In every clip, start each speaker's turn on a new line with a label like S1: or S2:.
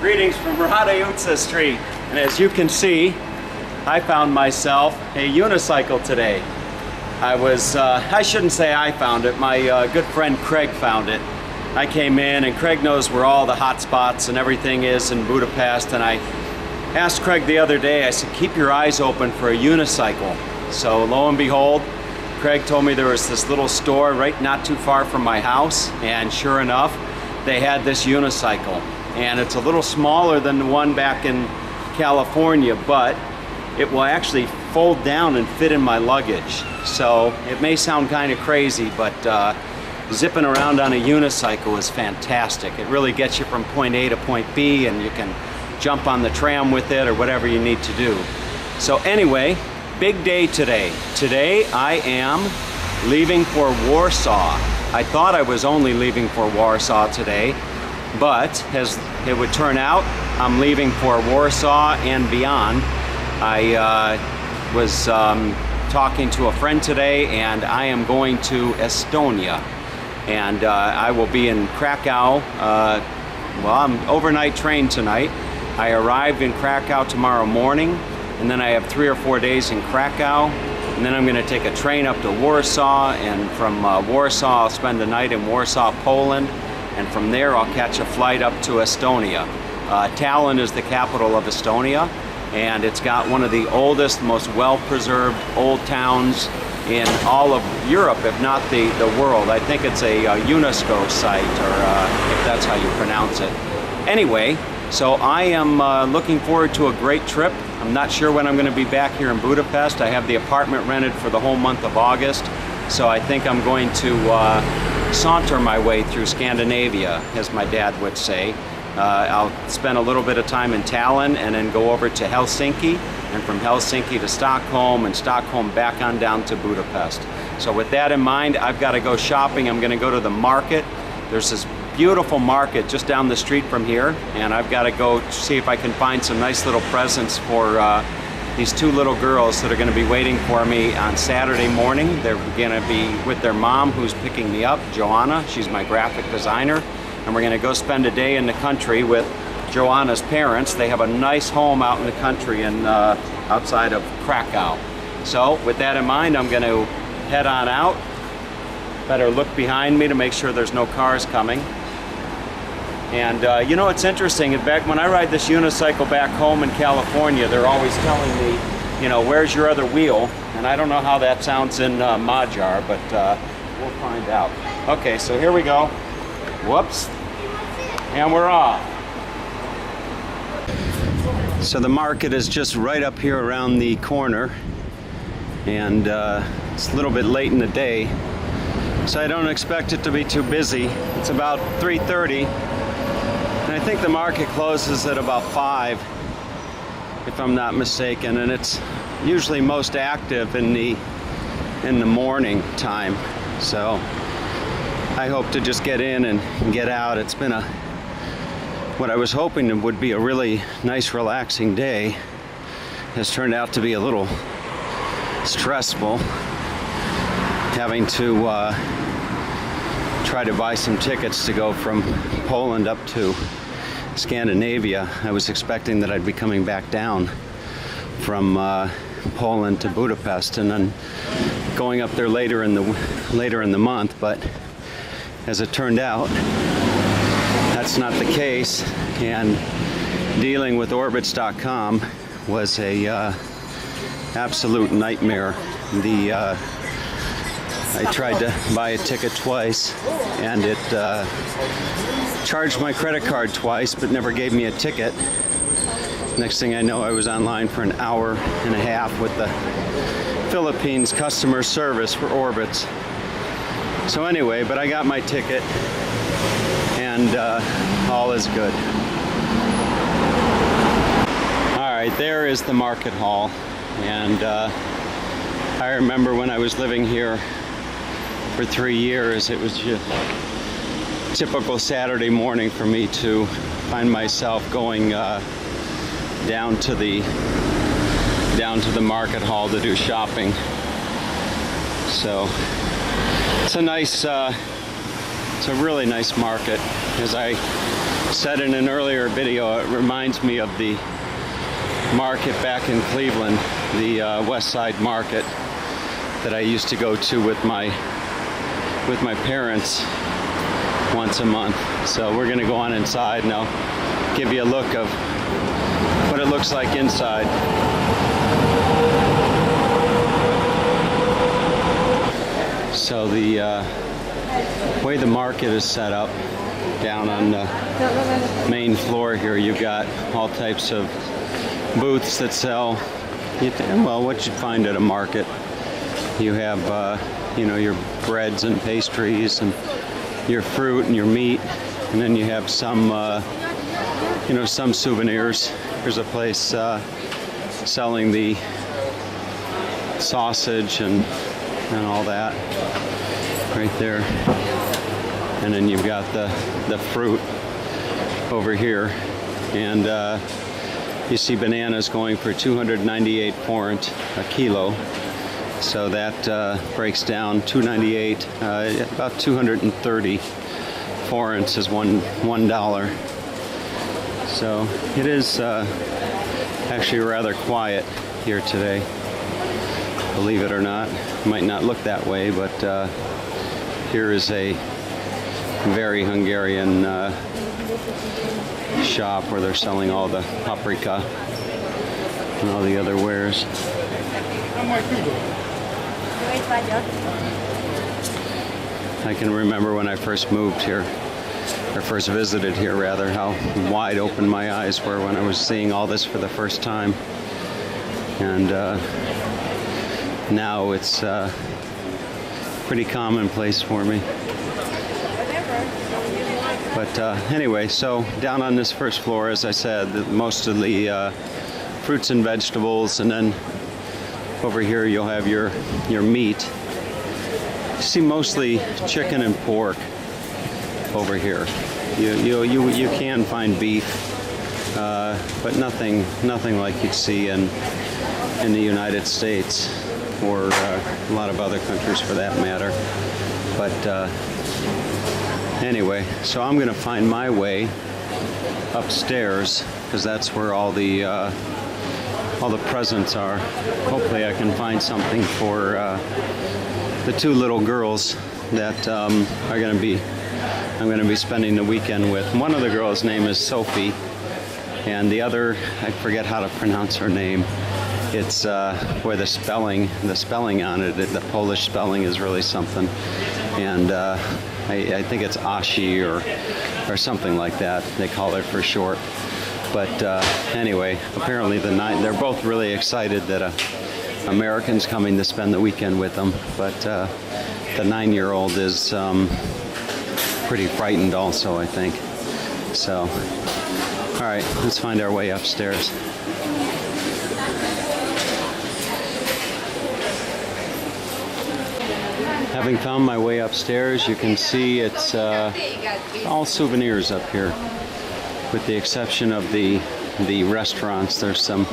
S1: Greetings from Radajutza Street. And as you can see, I found myself a unicycle today. I shouldn't say I found it, my good friend Craig found it. I came in and Craig knows where all the hot spots and everything is in Budapest, and I asked Craig the other day, I said, keep your eyes open for a unicycle. So lo and behold, Craig told me there was this little store right not too far from my house, and sure enough, they had this unicycle. And it's a little smaller than the one back in California, but it will actually fold down and fit in my luggage. So it may sound kind of crazy, but zipping around on a unicycle is fantastic. It really gets you from point A to point B, and you can jump on the tram with it or whatever you need to do. So anyway, big day today. Today I am leaving for Warsaw. I thought I was only leaving for Warsaw today, but as it would turn out, I'm leaving for Warsaw and beyond. I was talking to a friend today, and I am going to Estonia. And I will be in Krakow. Well, I'm overnight train tonight. I arrive in Krakow tomorrow morning, and then I have 3 or 4 days in Krakow. And then I'm going to take a train up to Warsaw, and from Warsaw I'll spend the night in Warsaw, Poland. And from there I'll catch a flight up to Estonia. Tallinn is the capital of Estonia, and it's got one of the oldest, most well-preserved old towns in all of Europe, if not the world. I think it's a UNESCO site, or if that's how you pronounce it. Anyway, so I am looking forward to a great trip. I'm not sure when I'm going to be back here in Budapest. I have the apartment rented for the whole month of August, so I think I'm going to saunter my way through Scandinavia, as my dad would say. I'll spend a little bit of time in Tallinn and then go over to Helsinki, and from Helsinki to Stockholm, and Stockholm back on down to Budapest. So with that in mind, I've got to go shopping. I'm going to go to the market. There's this beautiful market just down the street from here, and I've got to go see if I can find some nice little presents for these 2 little girls that are going to be waiting for me on Saturday morning. They're going to be with their mom, who's picking me up, Joanna. She's my graphic designer. And we're going to go spend a day in the country with Joanna's parents. They have a nice home out in the country outside of Krakow. So with that in mind, I'm going to head on out. Better look behind me to make sure there's no cars coming. And you know, it's interesting. In fact, when I ride this unicycle back home in California, they're always telling me, you know, where's your other wheel? And I don't know how that sounds in Magyar, but we'll find out. Okay, so here we go. Whoops. And we're off. So the market is just right up here around the corner, and it's a little bit late in the day, so I don't expect it to be too busy. It's about 3:30, and I think the market closes at about 5, if I'm not mistaken, and it's usually most active in the morning time. So I hope to just get in and get out. It's been what I was hoping would be a really nice, relaxing day has turned out to be a little stressful, having to try to buy some tickets to go from Poland up to Scandinavia. I was expecting that I'd be coming back down from Poland to Budapest and then going up there later in the month, but as it turned out, that's not the case, and dealing with Orbitz.com was a absolute nightmare. I tried to buy a ticket twice, and it charged my credit card twice, but never gave me a ticket. Next thing I know, I was online for an hour and a half with the Philippines customer service for Orbitz. So anyway, but I got my ticket, and all is good. All right, there is the market hall, and I remember when I was living here for 3 years, it was just typical Saturday morning for me to find myself going down to the market hall to do shopping. So it's a really nice market. As I said in an earlier video, it reminds me of the market back in Cleveland, the West Side Market that I used to go to with my parents once a month. So we're gonna go on inside and I'll give you a look of what it looks like inside. So the way the market is set up, down on the main floor here, you've got all types of booths that sell, well, what you'd find at a market. You have, you know, your breads and pastries and your fruit and your meat, and then you have some, you know, some souvenirs. There's a place selling the sausage and all that right there. And then you've got the fruit over here, and you see bananas going for 298 forint a kilo. So that breaks down 298, about 230 forints is $1. So it is actually rather quiet here today, believe it or not. It might not look that way, but here is a very Hungarian shop where they're selling all the paprika and all the other wares. I can remember when I first moved here, or first visited here rather, how wide open my eyes were when I was seeing all this for the first time. And now it's pretty commonplace for me. But anyway, so down on this first floor, as I said, most of the fruits and vegetables, and then over here you'll have your meat. You see mostly chicken and pork over here. You can find beef, but nothing like you'd see in the United States or a lot of other countries for that matter. But anyway, so I'm gonna find my way upstairs because that's where all the presents are. Hopefully I can find something for the two little girls that I'm gonna be spending the weekend with. One of the girls' name is Sophie, and the other, I forget how to pronounce her name. It's where the spelling on it, the Polish spelling is really something, and I think it's Ashi or something like that. They call it for short. But anyway, apparently they're both really excited that American's coming to spend the weekend with them. But the 9-year-old is pretty frightened also, I think. So, all right, let's find our way upstairs. Having found my way upstairs, you can see it's all souvenirs up here, with the exception of the restaurants. There's some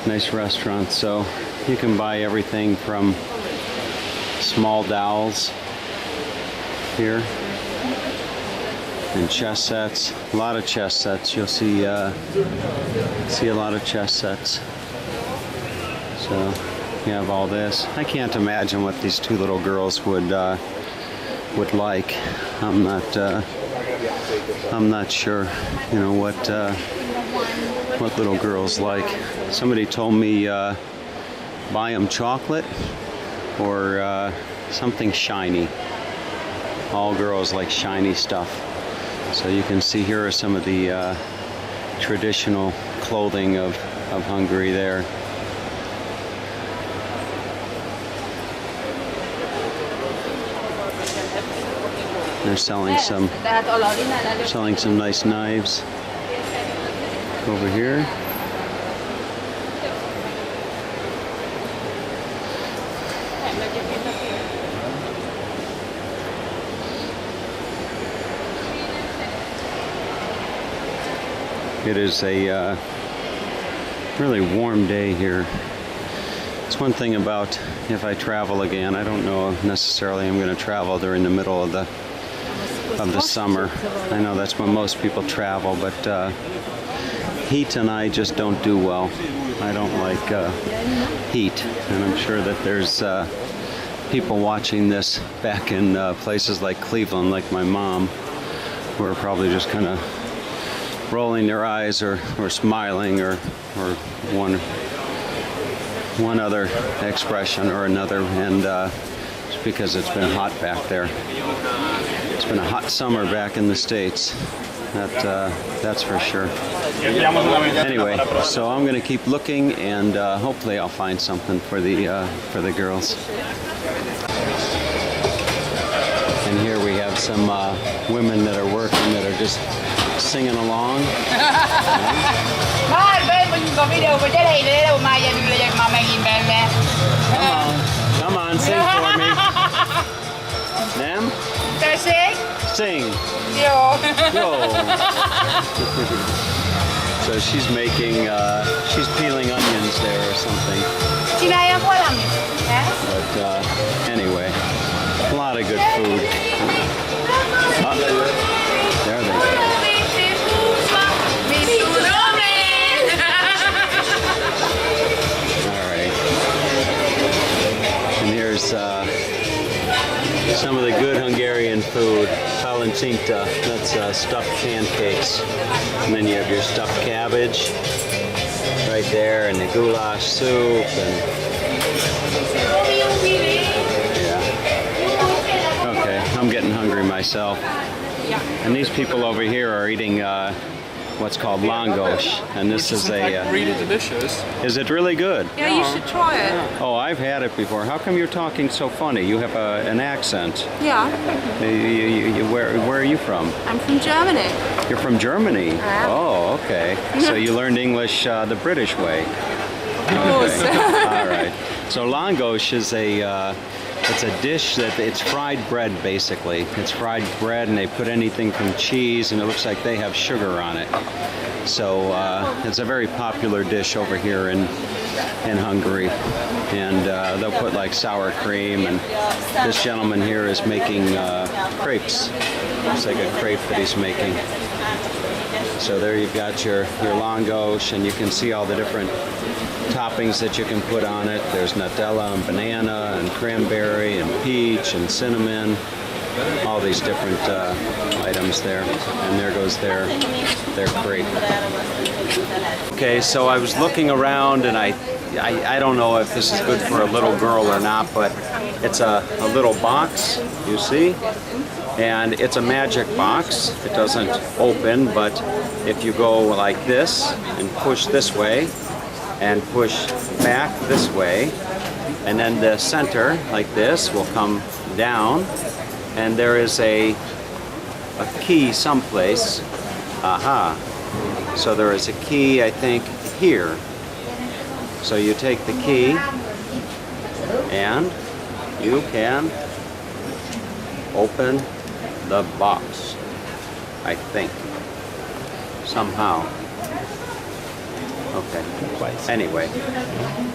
S1: nice restaurants, so you can buy everything from small dolls here and chess sets. A lot of chess sets. You'll see a lot of chess sets. So you have all this. I can't imagine what these two little girls would like. I'm not sure, you know, what little girls like. Somebody told me buy them chocolate or something shiny. All girls like shiny stuff. So you can see here are some of the traditional clothing of Hungary there. They're selling some nice knives over here. It is a really warm day here. It's one thing about if I travel again, I don't know necessarily I'm going to travel during the middle of the of the summer. I know that's when most people travel, but heat and I just don't do well. I don't like heat, and I'm sure that there's people watching this back in places like Cleveland, like my mom, who are probably just kind of rolling their eyes or smiling or one other expression or another, and it's because it's been hot back there. It's been a hot summer back in the States. That's for sure. Anyway, so I'm going to keep looking, and hopefully I'll find something for the girls. And here we have some women that are working that are just singing along. Come on, sing for me. Ma'am?
S2: Can I sing?
S1: Sing.
S2: Yo.
S1: So she's making, she's peeling onions there or something. But anyway, a lot of good food. There they go. All right. And here's some of the good Hungarian food. Palancinta, that's stuffed pancakes. And then you have your stuffed cabbage right there, and the goulash soup, and yeah. Okay, I'm getting hungry myself. And these people over here are eating what's called langos, and this is
S3: really delicious.
S1: Is it really good?
S2: Yeah, you should try it.
S1: Oh, I've had it before. How come you're talking so funny? You have an accent.
S2: Yeah.
S1: Where are you from?
S2: I'm from Germany.
S1: You're from Germany?
S2: Yeah.
S1: Oh, okay. So you learned English the British way. Okay. All right. So langos is it's a dish that it's fried bread basically. It's fried bread, and they put anything from cheese, and it looks like they have sugar on it. So it's a very popular dish over here in Hungary, and they'll put like sour cream, and this gentleman here is making crepes. Looks like a crepe that he's making. So there you've got your langos, and you can see all the different toppings that you can put on it. There's Nutella and banana and cranberry and peach and cinnamon, all these different items there. And there goes their crepe. Okay, so I was looking around, and I don't know if this is good for a little girl or not, but it's a little box, you see? And it's a magic box. It doesn't open, but if you go like this and push this way and push back this way, and then the center, like this, will come down, and there is a key someplace. Aha. So there is a key, I think, here. So you take the key, and you can open the box, I think, somehow. Okay. Anyway,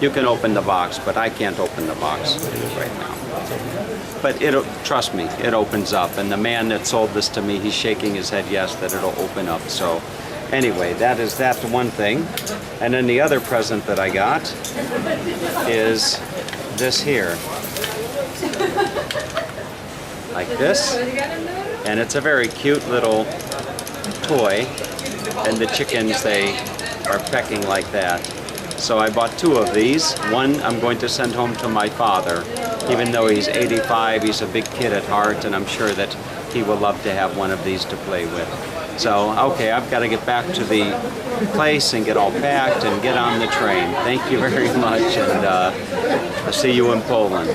S1: you can open the box, but I can't open the box right now. But trust me, it opens up. And the man that sold this to me, he's shaking his head yes, that it'll open up. So anyway, that's one thing. And then the other present that I got is this here. Like this. And it's a very cute little toy. And the chickens, they are pecking like that. So I bought two of these. One I'm going to send home to my father. Even though he's 85, he's a big kid at heart, and I'm sure that he will love to have one of these to play with. So, okay, I've got to get back to the place and get all packed and get on the train. Thank you very much, and I'll see you in Poland.